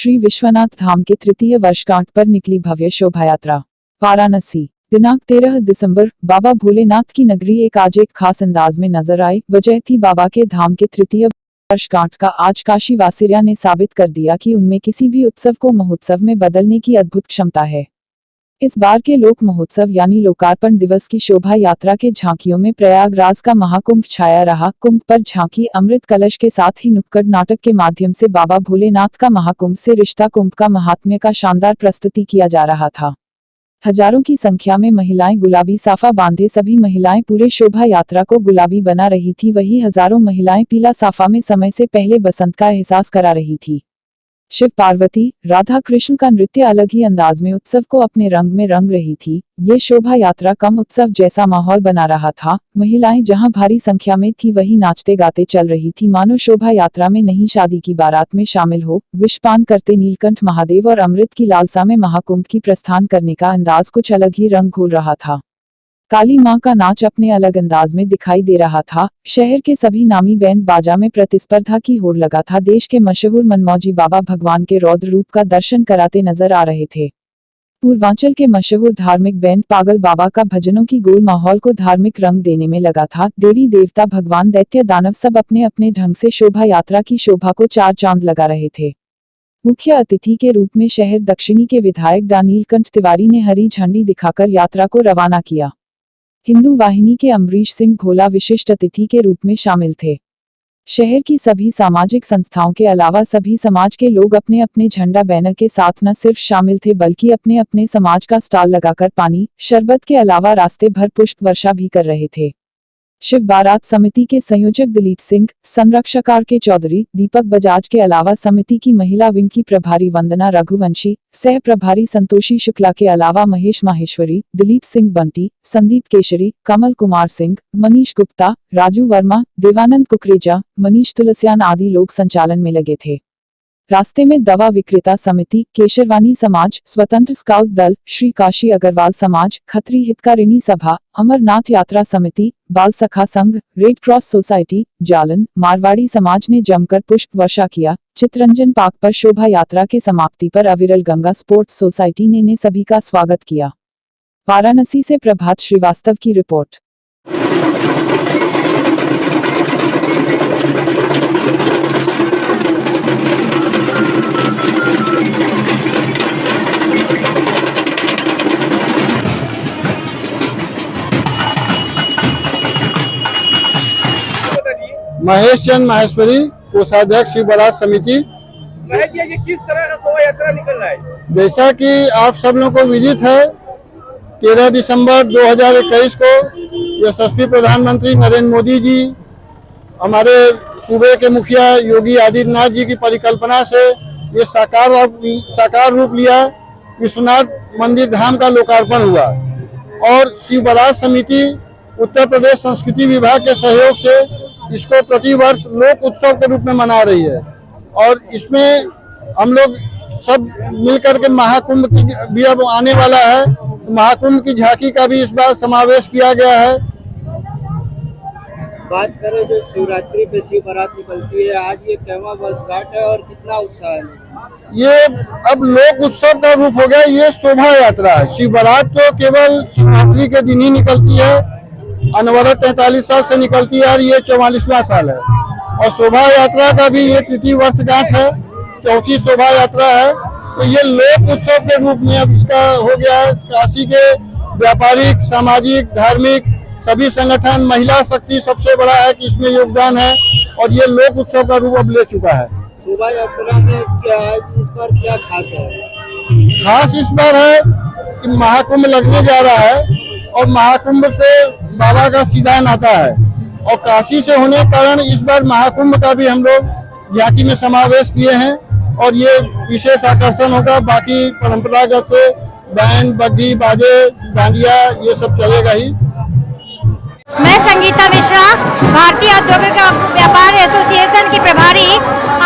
श्री विश्वनाथ धाम के तृतीय वर्षगांठ पर निकली भव्य शोभा यात्रा। वाराणसी, दिनांक 13 दिसंबर, बाबा भोलेनाथ की नगरी आज एक खास अंदाज में नजर आई। वजह थी बाबा के धाम के तृतीय वर्षगांठ का। आज काशी वासियों ने साबित कर दिया कि उनमें किसी भी उत्सव को महोत्सव में बदलने की अद्भुत क्षमता है। इस बार के लोक महोत्सव यानी लोकार्पण दिवस की शोभा यात्रा के झांकियों में प्रयागराज का महाकुंभ छाया रहा। कुंभ पर झांकी अमृत कलश के साथ ही नुक्कड़ नाटक के माध्यम से बाबा भोलेनाथ का महाकुंभ से रिश्ता कुंभ का महात्म्य का शानदार प्रस्तुति किया जा रहा था। हजारों की संख्या में महिलाएं गुलाबी साफा बांधे सभी महिलाएं पूरे शोभा यात्रा को गुलाबी बना रही थी। वही हजारों महिलाएं पीला साफा में समय से पहले बसंत का एहसास करा रही थी। शिव पार्वती राधा कृष्ण का नृत्य अलग ही अंदाज में उत्सव को अपने रंग में रंग रही थी। ये शोभा यात्रा कम उत्सव जैसा माहौल बना रहा था। महिलाएं जहां भारी संख्या में थी वहीं नाचते गाते चल रही थी, मानो शोभा यात्रा में नहीं शादी की बारात में शामिल हो। विषपान करते नीलकंठ महादेव और अमृत की लालसा में महाकुंभ की प्रस्थान करने का अंदाज कुछ अलग ही रंग घोल रहा था। काली मां का नाच अपने अलग अंदाज में दिखाई दे रहा था। शहर के सभी नामी बैंड बाजा में प्रतिस्पर्धा की होड़ लगा था। देश के मशहूर मनमौजी बाबा भगवान के रौद्र रूप का दर्शन कराते नजर आ रहे थे। पूर्वांचल के मशहूर धार्मिक बैंड पागल बाबा का भजनों की गोल माहौल को धार्मिक रंग देने में लगा था। देवी देवता भगवान दैत्य दानव सब अपने अपने ढंग से शोभा यात्रा की शोभा को चार चांद लगा रहे थे। मुख्य अतिथि के रूप में शहर दक्षिणी के विधायक डा नीलकंठ तिवारी ने हरी झंडी दिखाकर यात्रा को रवाना किया। हिंदू वाहिनी के अमरीश सिंह भोला विशिष्ट अतिथि के रूप में शामिल थे। शहर की सभी सामाजिक संस्थाओं के अलावा सभी समाज के लोग अपने अपने झंडा बैनर के साथ न सिर्फ शामिल थे बल्कि अपने अपने समाज का स्टॉल लगाकर पानी शरबत के अलावा रास्ते भर पुष्प वर्षा भी कर रहे थे। शिव बारात समिति के संयोजक दिलीप सिंह, संरक्षक आर के चौधरी, दीपक बजाज के अलावा समिति की महिला विंग की प्रभारी वंदना रघुवंशी, सह प्रभारी संतोषी शुक्ला के अलावा महेश माहेश्वरी, दिलीप सिंह बंटी, संदीप केशरी, कमल कुमार सिंह, मनीष गुप्ता, राजू वर्मा, देवानंद कुकरेजा, मनीष तुलसियान आदि लोग संचालन में लगे थे। रास्ते में दवा विक्रेता समिति, केशरवानी समाज, स्वतंत्र स्काउट दल, श्री काशी अग्रवाल समाज, खत्री हितकारिणी सभा, अमरनाथ यात्रा समिति, बाल सखा संघ, रेड क्रॉस सोसाइटी, जालन, मारवाड़ी समाज ने जमकर पुष्प वर्षा किया। चितरंजन पार्क पर शोभा यात्रा के समाप्ति पर अविरल गंगा स्पोर्ट्स सोसाइटी ने सभी का स्वागत किया। वाराणसी से प्रभात श्रीवास्तव की रिपोर्ट। महेश चंद माहेश्वरी, कोषाध्यक्ष शिव बारात समिति। ये किस तरह का शोभा यात्रा निकल रहा है? जैसा कि आप सब लोगों को विदित है, 13 दिसंबर 2021 को यशस्वी प्रधानमंत्री नरेंद्र मोदी जी, हमारे सूबे के मुखिया योगी आदित्यनाथ जी की परिकल्पना से ये साकार रूप लिया। विश्वनाथ मंदिर धाम का लोकार्पण हुआ और शिव बारात समिति उत्तर प्रदेश संस्कृति विभाग के सहयोग से इसको प्रतिवर्ष लोक उत्सव के रूप में मना रही है। और इसमें हम लोग सब मिलकर के महाकुंभ की भी अब आने वाला है, महाकुंभ की झांकी का भी इस बार समावेश किया गया है। बात करें जो शिवरात्रि पे शिव बारात निकलती है, आज ये कैवा वर्षगांठ है और कितना उत्साह है? ये अब लोक उत्सव का रूप हो गया। ये शोभा यात्रा है। शिव बारात तो केवल शिवरात्रि के दिन ही निकलती है, अनवरत 43 साल से निकलती है और ये 44वां साल है। और शोभा यात्रा का भी ये तृतीय वर्षगांठ है, चौथी शोभा यात्रा है। तो ये लोक उत्सव के रूप में अब इसका हो गया है। काशी के व्यापारिक, सामाजिक, धार्मिक सभी संगठन, महिला शक्ति सबसे बड़ा है कि इसमें योगदान है और ये लोक उत्सव का रूप अब ले चुका है। शोभा यात्रा में क्या है, इस बार क्या खास है? खास इस बार है कि महाकुंभ लगने जा रहा है और महाकुंभ से बाबा का सीधा नाता है और काशी से होने के कारण इस बार महाकुंभ का भी हम लोग झांकी में समावेश किए हैं और ये विशेष आकर्षण होगा। बाकी परंपरागत से बैंड, बग्गी, बाजे, डांडिया ये सब चलेगा ही। मैं संगीता मिश्रा, भारतीय औद्योगिक व्यापार एसोसिएशन की प्रभारी।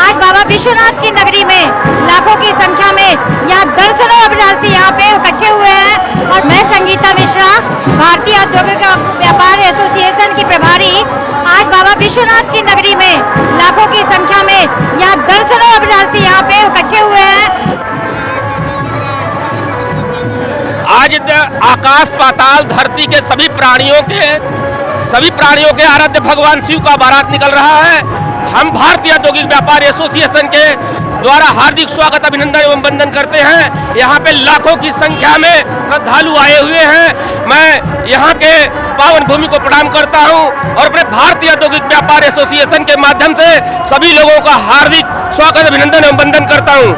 आज बाबा विश्वनाथ की नगरी में लाखों की संख्या में यहाँ दर्शनों अभिलाषी यहाँ पे इकट्ठे हुए हैं और मैं संगीता मिश्रा, भारतीय औद्योगिक व्यापार एसोसिएशन की प्रभारी। आज बाबा विश्वनाथ की नगरी में लाखों की संख्या में यहाँ दर्शनों अभिलाषी यहाँ पे इकट्ठे हुए हैं आकाश पाताल धरती के सभी प्राणियों के आराध्य भगवान शिव का बारात निकल रहा है। हम भारतीय औद्योगिक व्यापार एसोसिएशन के द्वारा हार्दिक स्वागत, अभिनंदन एवं वंदन करते हैं। यहाँ पे लाखों की संख्या में श्रद्धालु आए हुए हैं। मैं यहाँ के पावन भूमि को प्रणाम करता हूँ और अपने भारतीय औद्योगिक व्यापार एसोसिएशन के माध्यम से सभी लोगों का हार्दिक स्वागत, अभिनंदन एवं वंदन करता हूँ।